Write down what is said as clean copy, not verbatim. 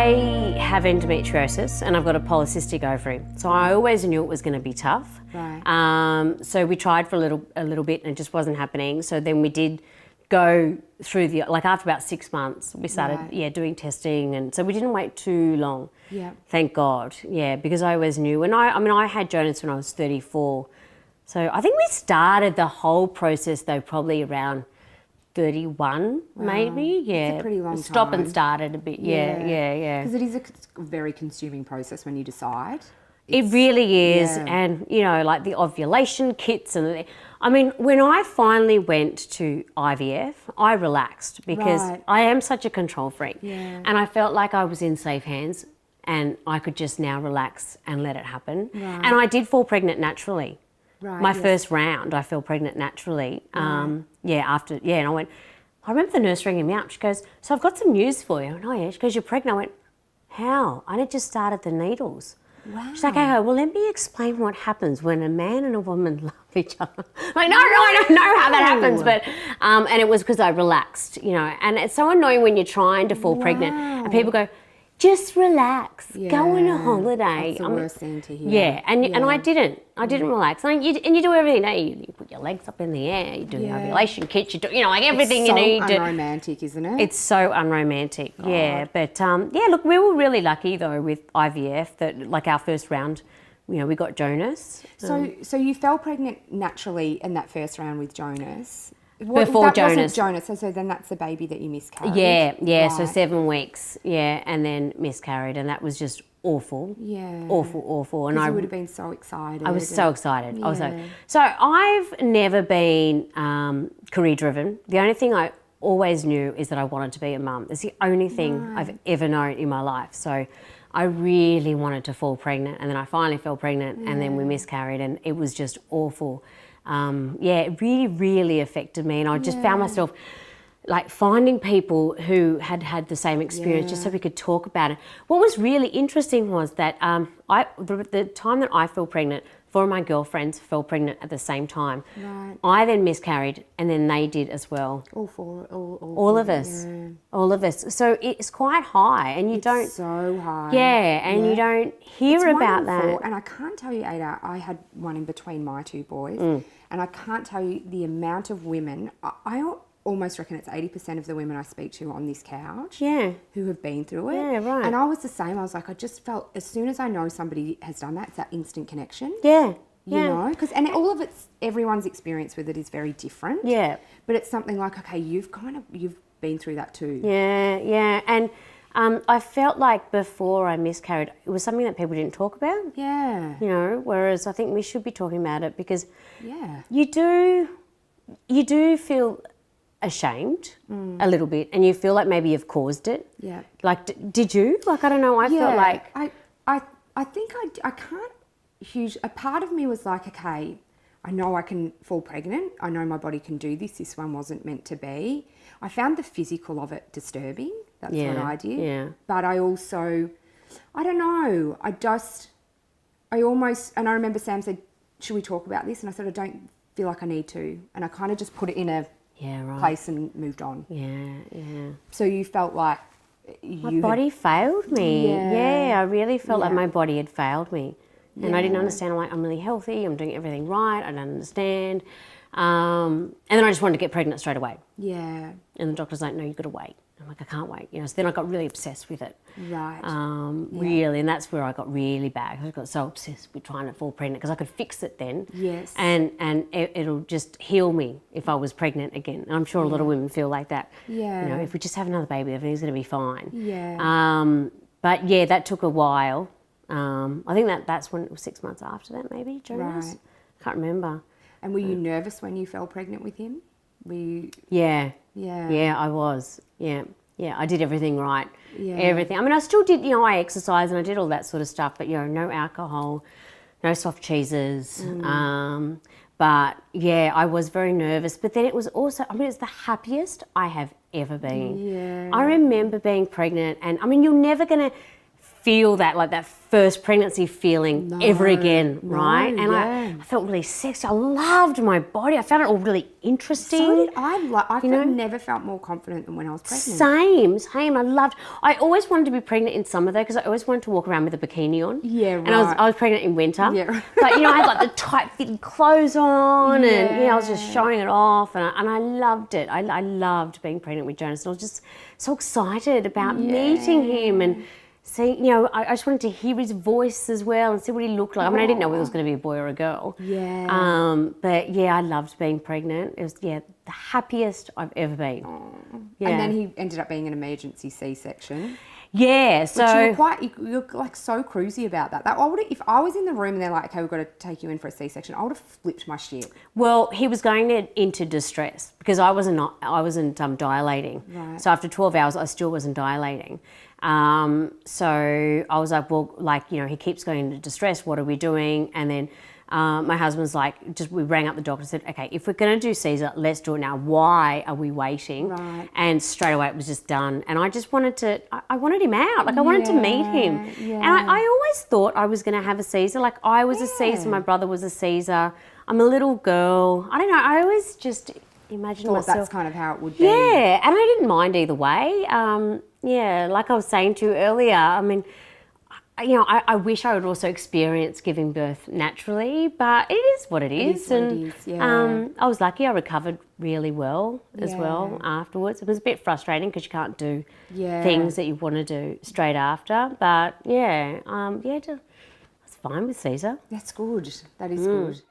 I have endometriosis and I've got a polycystic ovary. So I always knew it was going to be tough. Right. So we tried for a little bit and it just wasn't happening. So then we did go through after about 6 months, we started, doing testing. And so we didn't wait too long. Yeah. Thank God. Yeah, because I always knew. And I had Jonas when I was 34. So I think we started the whole process though probably around 31, maybe. Yeah. It's a pretty long time. Stop and started a bit. Yeah. Because it is a very consuming process when you decide. It really is. Yeah. And, like the ovulation kits when I finally went to IVF, I relaxed because I am such a control freak. Yeah. And I felt like I was in safe hands and I could just now relax and let it happen. Right. And I did fall pregnant naturally. Right. My first round, I fell pregnant naturally. Right. And I remember the nurse ringing me up. She goes, "So I've got some news for you." I went, "Oh yeah." She goes, "You're pregnant." I went, "How?" And it just started the needles. Wow. She's like, "Okay, well, let me explain what happens when a man and a woman love each other." I'm like, no, I don't know how that happens, but and it was because I relaxed, and it's so annoying when you're trying to fall pregnant and people go, "Just relax, go on a holiday." That's the worst thing to hear. Yeah, and I didn't relax. And you do everything, don't you? You put your legs up in the air, you do the ovulation kit, you do, everything you need. It's so unromantic, isn't it? It's so unromantic, yeah. But look, we were really lucky though with IVF that like our first round, we got Jonas. So you fell pregnant naturally in that first round with Jonas. Before Jonas. So then that's the baby that you miscarried. Yeah. Right. So 7 weeks, and then miscarried, and that was just awful. Yeah. Awful. And I would have been so excited. I was so excited. Yeah. So I've never been career driven. The only thing I always knew is that I wanted to be a mum. It's the only thing I've ever known in my life. So I really wanted to fall pregnant, and then I finally fell pregnant, and then we miscarried, and it was just awful. It really, really affected me, and I just found myself like finding people who had had the same experience just so we could talk about it. What was really interesting was that the time that I fell pregnant, 4 of my girlfriends fell pregnant at the same time. Right. I then miscarried, and then they did as well. All of us. Yeah. All of us. So it's quite high, and you don't. So high. Yeah, and you don't hear about that. And I can't tell you, Ada, I had one in between my 2 boys, and I can't tell you the amount of women. I almost reckon it's 80% of the women I speak to on this couch who have been through it. Yeah, right. And I was the same. I was like, I just felt as soon as I know somebody has done that, it's that instant connection. Yeah. You know, and all of everyone's experience with it is very different. Yeah. But it's something like, okay, you've been through that too. Yeah. And I felt like before I miscarried, it was something that people didn't talk about. Yeah. Whereas I think we should be talking about it because you do feel ashamed a little bit, and you feel like maybe you've caused it. Yeah. Like, did you? Like, I don't know. I felt like I think I can't. A part of me was like, okay, I know I can fall pregnant. I know my body can do this. This one wasn't meant to be. I found the physical of it disturbing. That's what I did. Yeah. But I also, I don't know. And I remember Sam said, "Should we talk about this?" And I said, "I don't feel like I need to." And I kind of just put it in a place and moved on. Yeah. So you felt like my body failed me. Yeah. I really felt like my body had failed me. And I didn't understand. I'm like, I'm really healthy. I'm doing everything right. I don't understand. And then I just wanted to get pregnant straight away. Yeah. And the doctor's like, "No, you've got to wait." I'm like, "I can't wait." So then I got really obsessed with it. Right. Really. And that's where I got really bad. I got so obsessed with trying to fall pregnant because I could fix it then. Yes. And it'll just heal me if I was pregnant again. And I'm sure a lot of women feel like that. Yeah. If we just have another baby, everything's going to be fine. Yeah. But that took a while. I think that's when it was 6 months after that, maybe, Jonas. Right. I can't remember. And were you nervous when you fell pregnant with him? Yeah. Yeah. Yeah, I was. Yeah. I did everything right. Yeah. Everything. I mean, I still did, I exercise and I did all that sort of stuff, but, no alcohol, no soft cheeses. But, I was very nervous. But then it was also, it's the happiest I have ever been. Yeah. I remember being pregnant and, you're never going to feel that, like that first pregnancy feeling ever again, right? And I felt really sexy. I loved my body. I found it all really interesting. So did I. I've never felt more confident than when I was pregnant. Same. I always wanted to be pregnant in summer though, because I always wanted to walk around with a bikini on. Yeah, right. And I was pregnant in winter. Yeah, right. But I had like the tight fitting clothes on, and I was just showing it off, and I loved it. I loved being pregnant with Jonas, and I was just so excited about meeting him and seeing, I just wanted to hear his voice as well and see what he looked like. I mean, I didn't know whether it was going to be a boy or a girl. Yeah. But I loved being pregnant. It was, the happiest I've ever been. Yeah. And then he ended up being an emergency C-section. Yeah, so you're like so cruisy about that. If I was in the room and they're like, okay, we've got to take you in for a C-section, I would have flipped my shit. Well, he was going into distress because I wasn't dilating. Right. So after 12 hours, I still wasn't dilating. So I was like, well, he keeps going into distress. What are we doing? And then my husband's like, we rang up the doctor and said, okay, if we're going to do Caesar, let's do it now. Why are we waiting? Right. And straight away it was just done. And I just wanted I wanted him out. Like I wanted to meet him. Yeah. And I always thought I was going to have a Caesar. Like I was a Caesar, my brother was a Caesar. I'm a little girl. I don't know. I always just imagined myself. That's kind of how it would be. Yeah. And I didn't mind either way. Like I was saying to you earlier, I mean, I wish I would also experience giving birth naturally, but it is what it is. I was lucky. I recovered really well as well afterwards. It was a bit frustrating because you can't do things that you want to do straight after. But it's fine with Caesar. That's good. That is good.